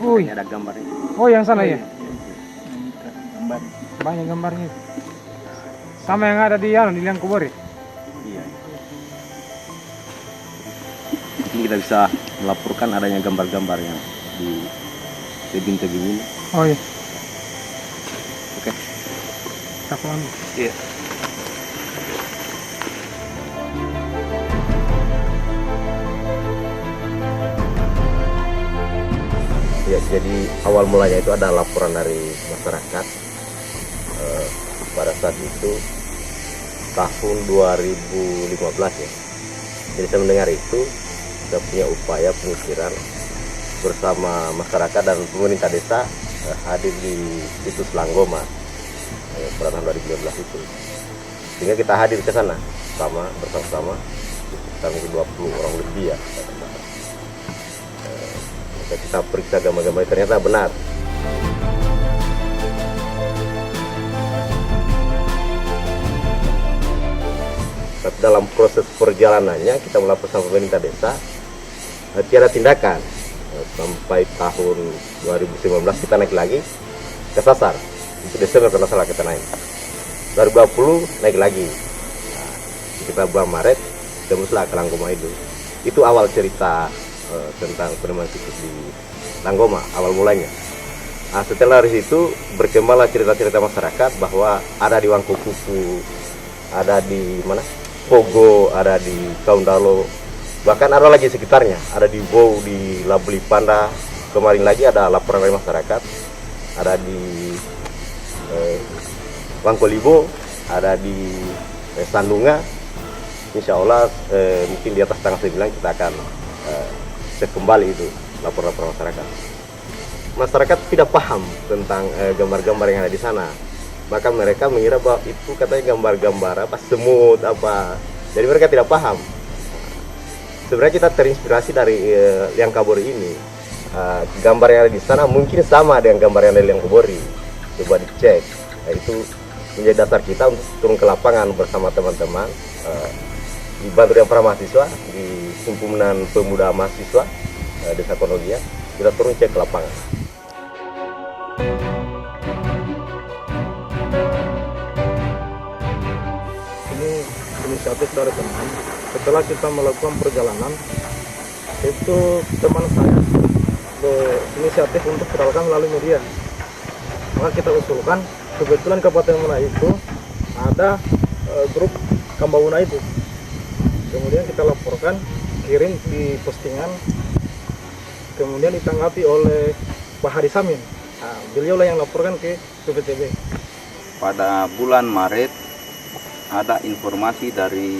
Wih. Ada gambarnya. Oh, yang sana ya? Gambar. Banyak gambarnya. Sama yang ada di Liang Kubur ya? Iya. Mungkin kita bisa melaporkan adanya gambar-gambar yang di tebing-tebing ini. Oh iya. Oke. Kita pulang. Iya. Ya, jadi awal mulanya itu ada laporan dari masyarakat pada saat itu tahun 2015 ya. Jadi saya mendengar itu, saya punya upaya penyisiran bersama masyarakat dan pemerintah desa hadir di situs Langgoma pada tahun 2015 itu. Sehingga kita hadir ke sana bersama-sama sekitar 20 orang lebih ya. Kita periksa gambar-gambar ternyata benar. Tapi dalam proses perjalanannya kita melapor sama pemerintah desa, tiada tindakan. Sampai tahun 2019 kita naik lagi ke Sasar. Itu Desember kalau salah kita naik. 2020 naik lagi. Nah, kita bulan Maret tembuslah ke Langgoma itu. Itu awal cerita tentang penemuan situs di Langgoma awal mulanya. Nah, setelah dari situ berkembanglah cerita-cerita masyarakat bahwa ada di Wangkukuku, ada di mana Pogo, ada di Kaundalo, bahkan ada lagi sekitarnya, ada di Bow, di Labeli Panda. Kemarin lagi ada laporan dari masyarakat, ada di Wangkolibo, ada di Sandunga. Insya Allah mungkin di atas tanggal 9 kita akan cek kembali itu laporan-laporan masyarakat. Masyarakat tidak paham tentang gambar-gambar yang ada di sana. Maka mereka mengira bahwa itu katanya gambar-gambar apa semut apa. Jadi mereka tidak paham. Sebenarnya kita terinspirasi dari Liang Kabori ini. Gambar yang ada di sana mungkin sama dengan gambar yang ada di Liang Kabori. Coba dicek. Nah, itu menjadi dasar kita untuk turun ke lapangan bersama teman-teman dibantu dengan para mahasiswa di himpunan pemuda mahasiswa Desa Konogia. Kita turun cek ke lapangan. Ini inisiatif dari teman. Setelah kita melakukan perjalanan, itu teman saya berinisiatif untuk viralkan melalui media. Maka kita usulkan, kebetulan Kabupaten Muna itu ada grup Kambauna itu. Kemudian kita laporkan, kirim di postingan, kemudian ditanggapi oleh Pak Hari Samin. Nah, beliau lah yang laporkan ke BPTB. Pada bulan Maret ada informasi dari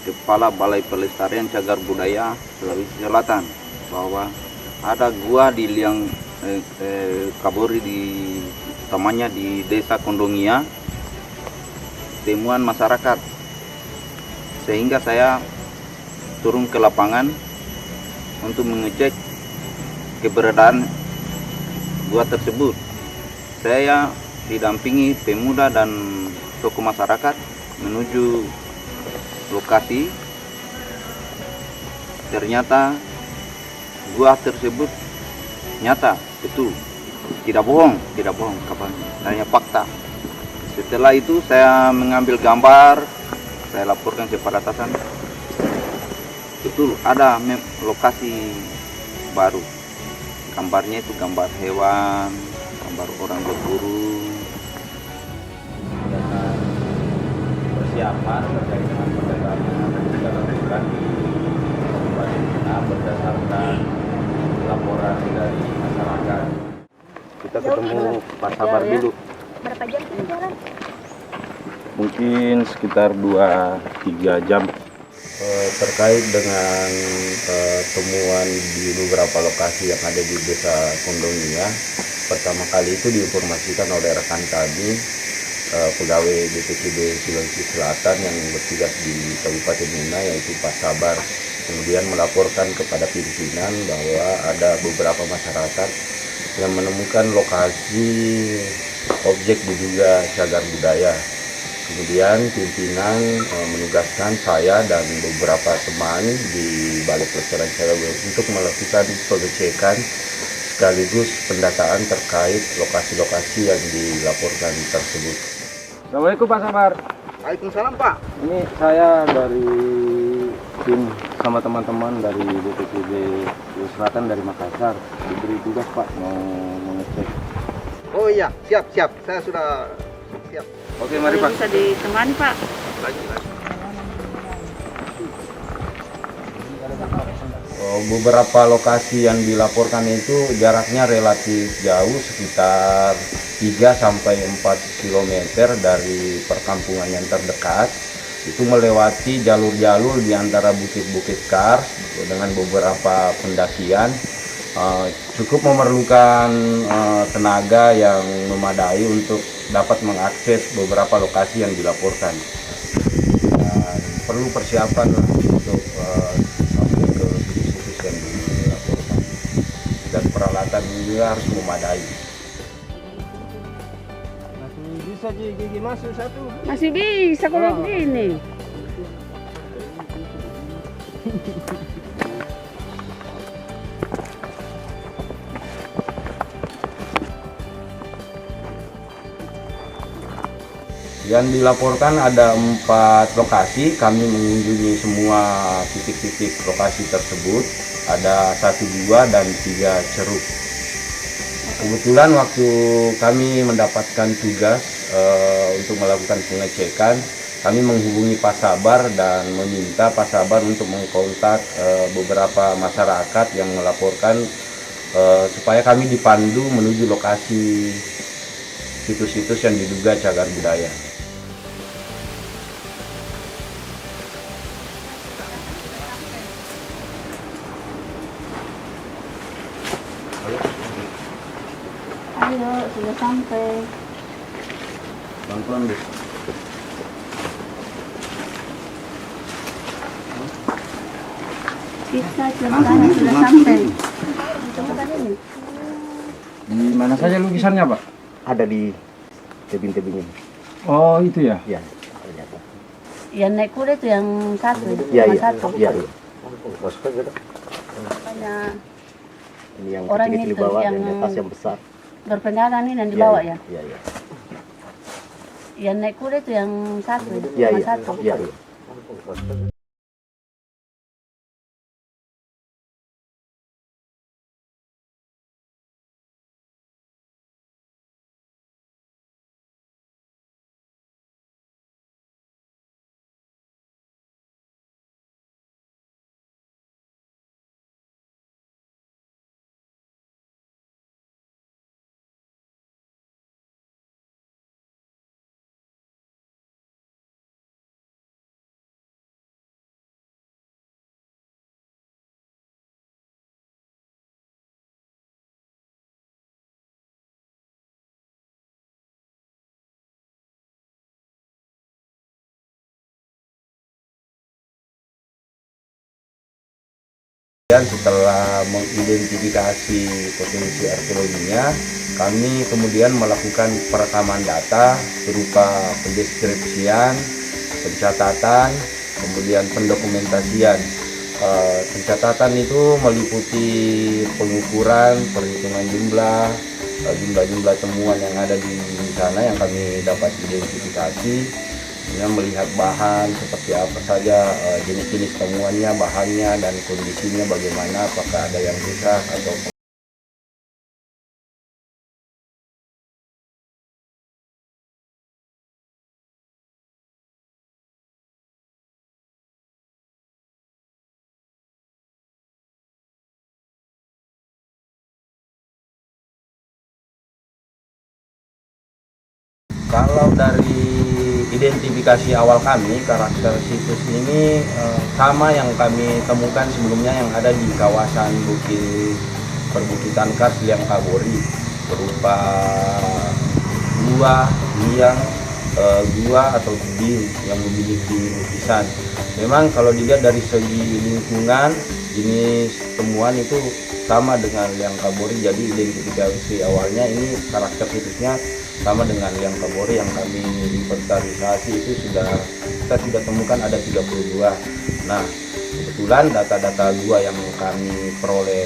Kepala Balai Pelestarian Cagar Budaya Sulawesi Selatan bahwa ada gua di Liang Kabori utamanya di Desa Kondongia, temuan masyarakat, sehingga saya turun ke lapangan untuk mengecek keberadaan gua tersebut. Saya didampingi pemuda dan tokoh masyarakat menuju lokasi. Ternyata gua tersebut nyata, betul, tidak bohong kabarnya, hanya fakta. Setelah itu saya mengambil gambar, saya laporkan kepada atasan. Betul, ada lokasi baru. Gambarnya itu gambar hewan, gambar orang berburu. Persiapan terkait dengan pendataan yang kita lakukan di Kabupaten Muna berdasarkan laporan dari masyarakat. Kita ketemu Pak Sabar dulu. Berapa jam sih jalan? Mungkin sekitar 2-3 jam. Terkait dengan temuan di beberapa lokasi yang ada di Desa Kondongia, pertama kali itu diinformasikan oleh rekan kami, pegawai BPTB Sulawesi Selatan yang bertugas di Kabupaten Muna, yaitu Pak Sabar, kemudian melaporkan kepada pimpinan bahwa ada beberapa masyarakat yang menemukan lokasi objek diduga cagar budaya. Kemudian pimpinan menugaskan saya dan beberapa teman di Balai Pelestarian Cagar Budaya untuk melakukan pengecekan sekaligus pendataan terkait lokasi-lokasi yang dilaporkan tersebut. Assalamualaikum Pak Sabar. Waalaikumsalam Pak. Ini saya dari tim sama teman-teman dari BPPB Selatan dari Makassar, diberi tugas Pak mau mengecek. Oh iya, siap. Saya sudah siap. Oke, mari Pak. Bisa ditemani Pak. Beberapa lokasi yang dilaporkan itu jaraknya relatif jauh, sekitar 3-4 km dari perkampungan yang terdekat. Itu melewati jalur-jalur di antara bukit-bukit kars dengan beberapa pendakian. Cukup memerlukan tenaga yang memadai untuk dapat mengakses beberapa lokasi yang dilaporkan. Dan perlu persiapan untuk sampai ke situs-situs yang dilaporkan, dan peralatan juga harus memadai. Masih bisa gigi masuk satu. Masih bisa kalau begini. Yang dilaporkan ada 4 lokasi, kami mengunjungi semua titik-titik lokasi tersebut, ada 1, 2, dan 3 ceruk. Kebetulan waktu kami mendapatkan tugas untuk melakukan pengecekan, kami menghubungi Pak Sabar dan meminta Pak Sabar untuk mengkontak beberapa masyarakat yang melaporkan supaya kami dipandu menuju lokasi situs-situs yang diduga cagar budaya. Ayo, sudah sampai. Pelan-pelan deh. Kita ceritanya sudah sampai. Temukan ini. Di mana saja lukisannya Pak? Ada di tebing-tebing ini. Oh itu ya? Ya, ternyata. Yang naik kuda itu yang satu. Iya, cuma iya, satu. iya. Masuk aja dah. Makanya Ini yang Orang kecil-kecil di itu bawah, yang yang di atas yang besar. berpengalaman ini yang Iya, dibawa iya, ya. Iya, iya. Yang naik kuda itu yang satu. Iya, Cuma iya. satu. Iya, iya. Dan setelah mengidentifikasi potensi arkeologinya, kami kemudian melakukan perekaman data berupa pendeskripsian, pencatatan, kemudian pendokumentasian. Pencatatan itu meliputi pengukuran, perhitungan jumlah temuan yang ada di sana yang kami dapat identifikasi. Dengan melihat bahan seperti apa saja, jenis-jenis temuannya, bahannya, dan kondisinya bagaimana, apakah ada yang rusak atau kalau dari identifikasi awal kami, karakter situs ini sama yang kami temukan sebelumnya yang ada di kawasan perbukitan kars Liang Kabori, berupa gua atau tebing yang memiliki lukisan. Memang kalau dilihat dari segi lingkungan, jenis temuan itu sama dengan Liang Kabori, jadi identifikasi awalnya ini karakter situsnya sama dengan Liang Kabori yang kami inventarisasi itu kita sudah temukan ada 32. Nah, kebetulan data-data gua yang kami peroleh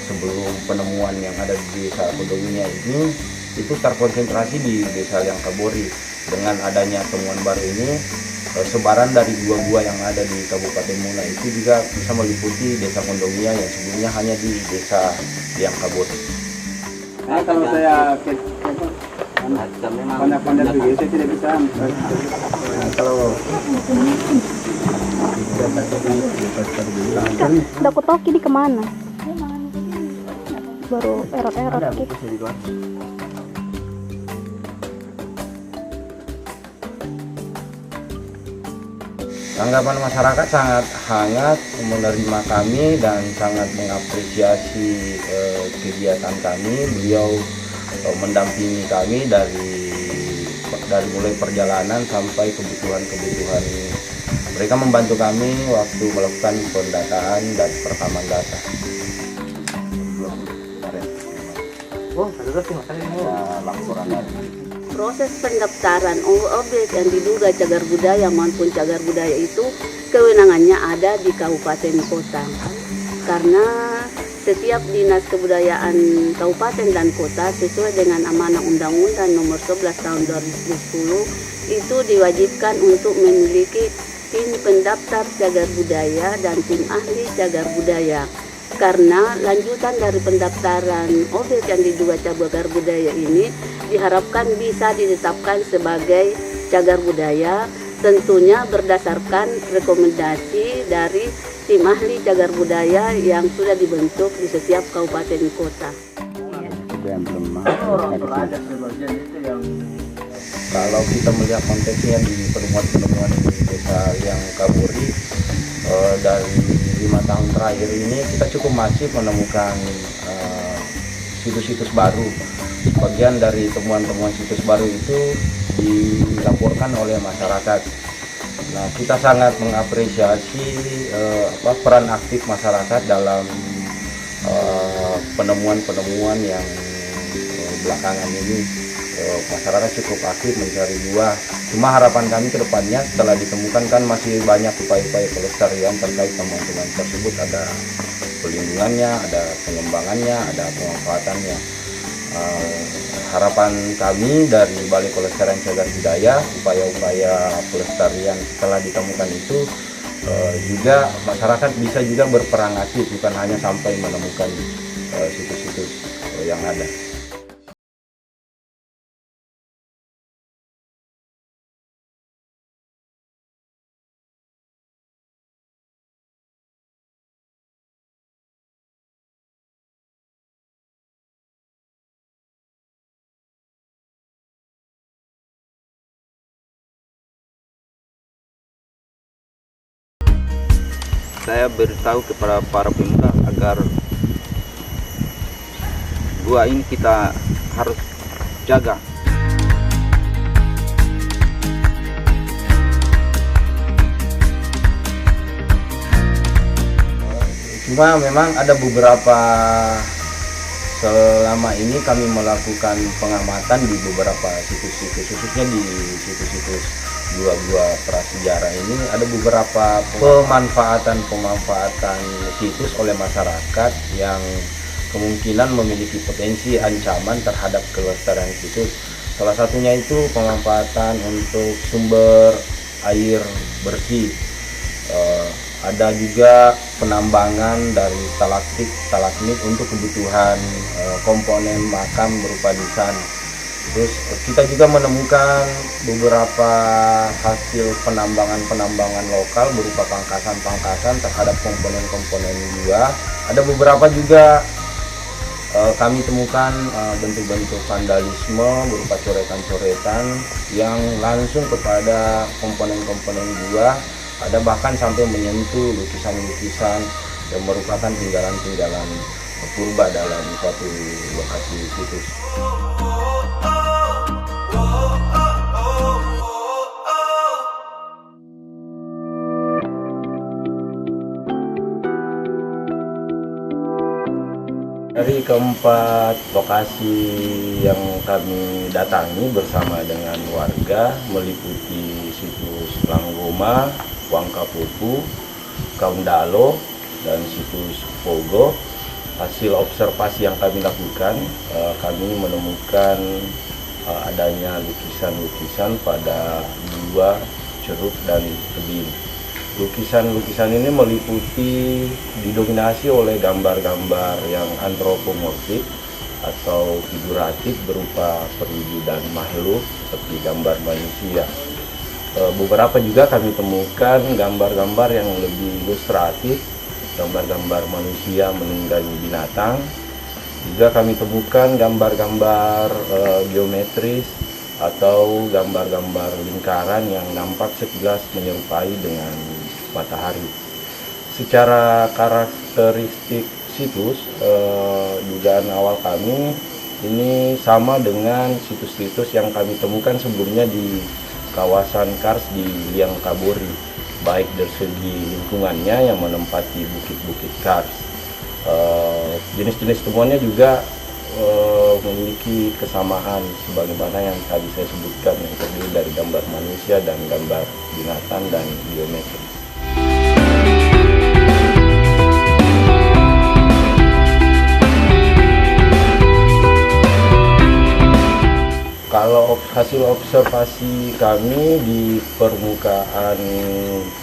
sebelum penemuan yang ada di desa Kondominia ini itu terkonsentrasi di desa Liang Kabori. Dengan adanya temuan baru ini, sebaran dari gua-gua yang ada di Kabupaten Muna itu juga bisa meliputi desa Kondominia yang sebelumnya hanya di desa Liang Kabori. Nah, kalau saya pandang-pandang begini saya tidak bisa. Kalau Dakotoki di kemana? Baru erot-erot gitu. Tanggapan masyarakat sangat hangat menerima kami dan sangat mengapresiasi kegiatan kami. Beliau mendampingi kami dari mulai perjalanan sampai kebutuhan-kebutuhan. Mereka membantu kami waktu melakukan pendataan dan perekaman data. Laporan dari proses pendaftaran objek yang diduga cagar budaya maupun cagar budaya itu kewenangannya ada di kabupaten kota. Karena setiap dinas kebudayaan kabupaten dan kota sesuai dengan amanah Undang-Undang Nomor 11 Tahun 2010 itu diwajibkan untuk memiliki tim pendaftar cagar budaya dan tim ahli cagar budaya. Karena lanjutan dari pendaftaran objek yang diduga cagar budaya ini diharapkan bisa ditetapkan sebagai cagar budaya, tentunya berdasarkan rekomendasi dari tim ahli cagar budaya yang sudah dibentuk di setiap kabupaten kota. Kalau kita melihat konteksnya di penemuan-penemuan di desa Liang Kabori, dari 5 tahun terakhir ini kita cukup masif menemukan situs-situs baru. Bagian dari temuan-temuan situs baru itu dilaporkan oleh masyarakat. Nah, kita sangat mengapresiasi peran aktif masyarakat dalam penemuan-penemuan yang belakangan ini. Masyarakat cukup aktif mencari buah. Cuma harapan kami ke depannya setelah ditemukan kan masih banyak upaya-upaya pelestarian terkait temuan-temuan tersebut, ada pelindungannya, ada pengembangannya, ada pemanfaatannya. Harapan kami dari Balai Pelestarian Cagar Budaya, upaya-upaya pelestarian setelah ditemukan itu juga masyarakat bisa juga berperan aktif, bukan hanya sampai menemukan situs-situs yang ada. Saya beritahu kepada para pemuda agar gua ini kita harus jaga. Cuma memang ada beberapa, selama ini kami melakukan pengamatan di beberapa situs-situs, khususnya di situs-situs gua-gua prasejarah ini ada beberapa pemanfaatan situs oleh masyarakat yang kemungkinan memiliki potensi ancaman terhadap kelestarian situs. Salah satunya itu pemanfaatan untuk sumber air bersih. Ada juga penambangan dari stalagmit untuk kebutuhan komponen makam berupa nisan. Terus kita juga menemukan beberapa hasil penambangan lokal berupa pangkasan terhadap komponen-komponen gua. Ada beberapa juga kami temukan bentuk-bentuk vandalisme berupa coretan-coretan yang langsung kepada komponen-komponen gua. Ada bahkan sampai menyentuh lukisan-lukisan yang merupakan tinggalan-tinggalan purba dalam suatu lokasi situs. Dari keempat lokasi yang kami datangi bersama dengan warga meliputi situs Langgoma, Wangkapupu, Kaundalo, dan situs Pogo. Hasil observasi yang kami lakukan, kami menemukan adanya lukisan-lukisan pada dua ceruk dan tebing. Lukisan-lukisan ini meliputi didominasi oleh gambar-gambar yang antropomorfik atau figuratif berupa perwujudan makhluk seperti gambar manusia. Beberapa juga kami temukan gambar-gambar yang lebih ilustratif, gambar-gambar manusia menunggangi binatang. Juga kami temukan gambar-gambar geometris atau gambar-gambar lingkaran yang nampak sekilas menyerupai dengan matahari. Secara karakteristik situs, dugaan awal kami ini sama dengan situs-situs yang kami temukan sebelumnya di kawasan Kars di Liang Kabori, baik dari segi lingkungannya yang menempati bukit-bukit Kars. Jenis-jenis temuannya juga memiliki kesamaan sebagaimana yang tadi saya sebutkan, yang terdiri dari gambar manusia dan gambar binatang dan geometri. Kalau hasil observasi kami di permukaan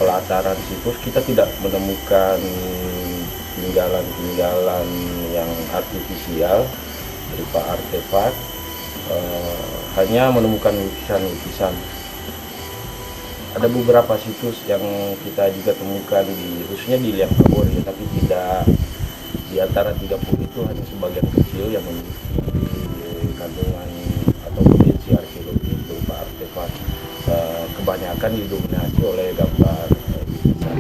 pelataran situs, kita tidak menemukan peninggalan-peninggalan yang artifisial berupa artefak, hanya menemukan lukisan-lukisan. Ada beberapa situs yang kita juga temukan khususnya di Liang Kabori, tapi tidak di antara 30 itu hanya sebagian kecil yang memiliki kandungan atau potensi arkeologi berupa artefak. Kebanyakan didominasi oleh gambar lukisan.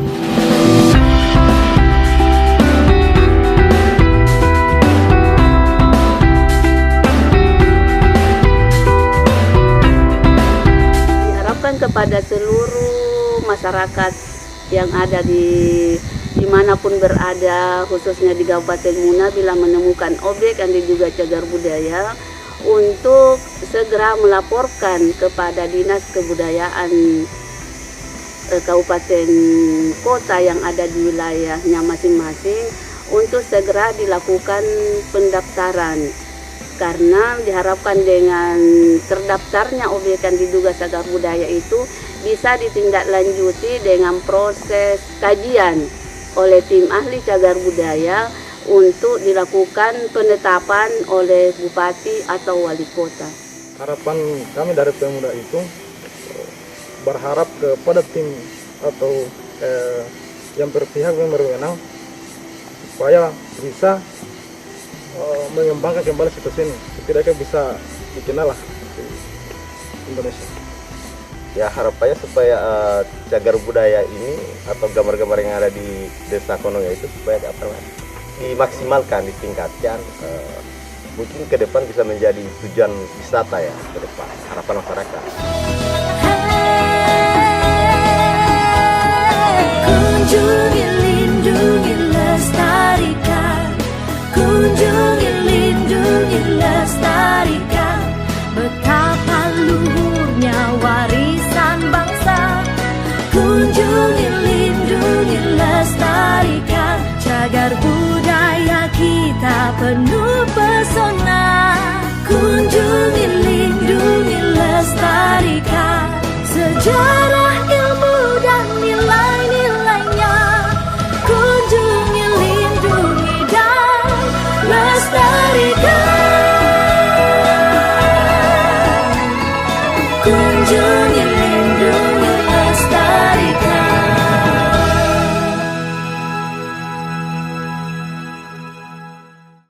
Kepada seluruh masyarakat yang ada dimanapun berada, khususnya di Kabupaten Muna, bila menemukan objek yang diduga cagar budaya, untuk segera melaporkan kepada Dinas Kebudayaan Kabupaten Kota yang ada di wilayahnya masing-masing untuk segera dilakukan pendaftaran. Karena diharapkan dengan terdaftarnya objek yang diduga cagar budaya itu bisa ditindaklanjuti dengan proses kajian oleh tim ahli cagar budaya untuk dilakukan penetapan oleh bupati atau wali kota. Harapan kami dari pemuda itu berharap kepada tim atau yang berpihak yang berwenang supaya bisa mengembangkan kembali situs ini, setidaknya bisa dikenal lah di Indonesia. Ya, harapannya supaya cagar budaya ini atau gambar-gambar yang ada di Desa Kononga itu supaya dimaksimalkan, ditingkatkan, mungkin ke depan bisa menjadi tujuan wisata ya ke depan, harapan masyarakat. Kunjungi